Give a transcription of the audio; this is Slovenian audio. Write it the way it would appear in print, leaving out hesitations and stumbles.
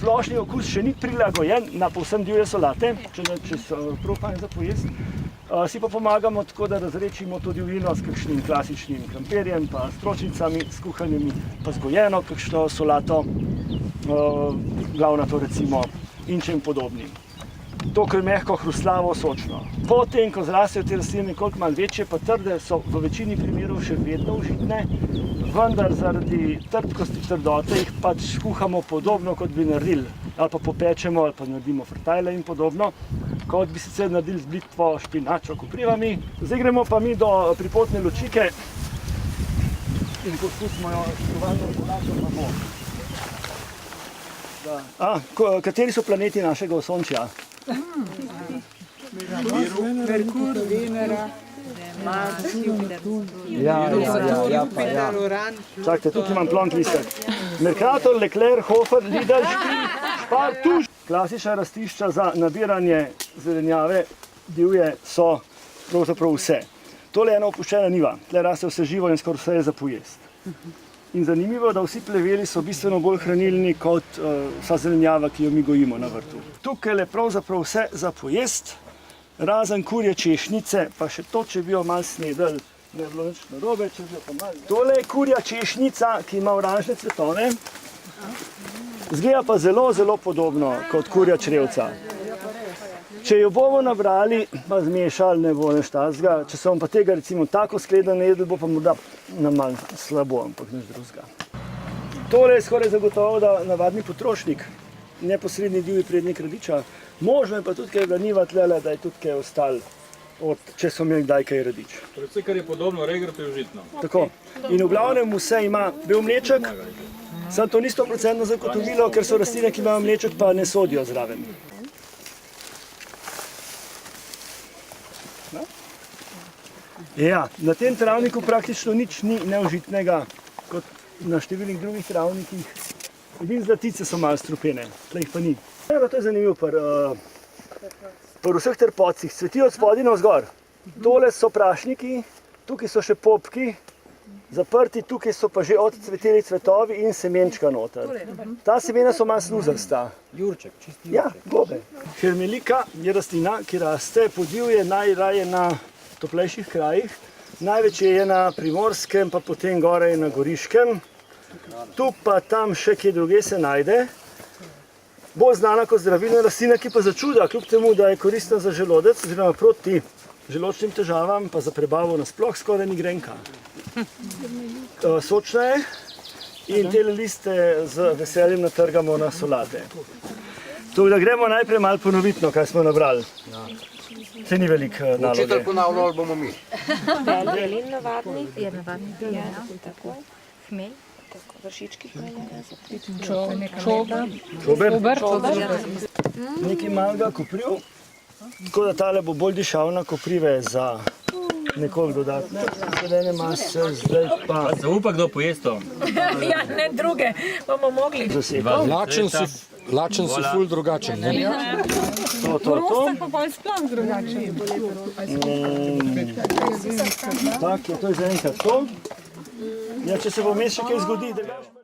splošni okus še ni prilagojen na povsem divje solate, če so prav fajn za pojesti. Si pa pomagamo tako, da razrečimo tudi vino s kakšnim klasičnim krompirjem, pa stročnicami skuhanimi, pa zgojeno kakšno solato, glavnato recimo, in čem podobnim. To, kar je mehko, hrustljavo, sočno. Potem, ko zrastejo te rastline nekoliko malo večje, pa trde, so v večini primerov še vedno užitne, vendar zaradi trpkosti, trdote jih pač skuhamo podobno, kot bi naredili, ali pa popečemo, ali pa naredimo frtajle in podobno, kot bi sicer naredili z blitvo, špinačo, koprivami. Zdaj gremo pa mi do pripotne lučike in poskusimo jo škovalno špinačo pa bo. Kateri so planeti našega osončja? Merkur, Venera, Mars, Ja. Čakajte, tukaj imam plonk listek. Mercator, Leclerc, Hofer, Lidl, Spar, Tuš. Klasična rastišča za nabiranje zelenjave divje so pravzaprav vse. Tole je ena opuščena njiva. Tle raste vse živo in skoraj vse je za pojest. In zanimivo, da vsi pleveli so bistveno bolj hranilni kot vsa zelenjava, ki jo mi gojimo na vrtu. Tukaj je pravzaprav vse za pojest, razen kurje češnjice, pa še to, če bi jo malo snedali, ne bi bilo nič narobe, če bi jo pa malo. Tole je kurja češnjica, ki ima oranžne cvetove. Zgleda pa zelo, zelo podobno kot kurja črevca. Če jo bomo nabrali, pa zmešali, ne bo nič takega. Če se bom pa tega recimo tako skledano jedel, bo pa morda nam malo slabo, ampak nič drugega. Tole je skoraj zagotovo, da navadni potrošnik, neposredni divji prednik radiča, možno je pa tudi kaj njiva tlele, da je tudi kaj ostalo, če so imeli kdaj kaj radič. Torej vse, kar je podobno regratu, je užitno. Tako. In v glavnem vse ima bel mleček, samo to ni 100% zagotovilo, ker so rastline, ki imajo mleček, pa ne sodijo zraven. Ja, na tem travniku praktično nič ni neužitnega, kot na številnih drugih travnikih. Edine zlatice so malo strupene, tle jih pa ni. To je zanimivo pri vseh trpocih, cvetijo od spodaj navzgor. Tole so prašniki, tukaj so še popki, zaprti, tukaj so pa že odcveteli cvetovi in semenčka noter. Ta semena so malo sluzasta. Jurček, čisti jurček. Ja, gobe. Hermelika je rastlina, ki raste podivje najraje na toplejših krajih. Največje je na Primorskem, pa potem gore na Goriškem. Tu pa tam še kje druge se najde. Bolj znana kot zdravilna rastlina, ki pa začuda, kljub temu, da je koristna za želodec, oziroma proti želodčnim težavam, pa za prebavo nasploh skoraj ni grenka. Sočna je in te liste z veseljem natrgamo na solate. Tako da gremo najprej malo ponovitno, kaj smo nabrali. Se ni veliko naloge. Učitelj ponavljal, bomo mi. Belin navadni, je navadni belin, tako. Hmelj, tako, vršički Čober. Nekaj malega kopriv, tako da tale bo bolj dišal na koprive za nekoliko dodatne. Zelene mase, zdaj pa... Zaupa, kdo poje to? Ja, ne druge, bomo mogli. Lačen si ful drugačen. To. pa bolj sploh drugačen. Tako, to je zaenkrat to. Ja, če se bo vmes še kaj zgodi, da ga...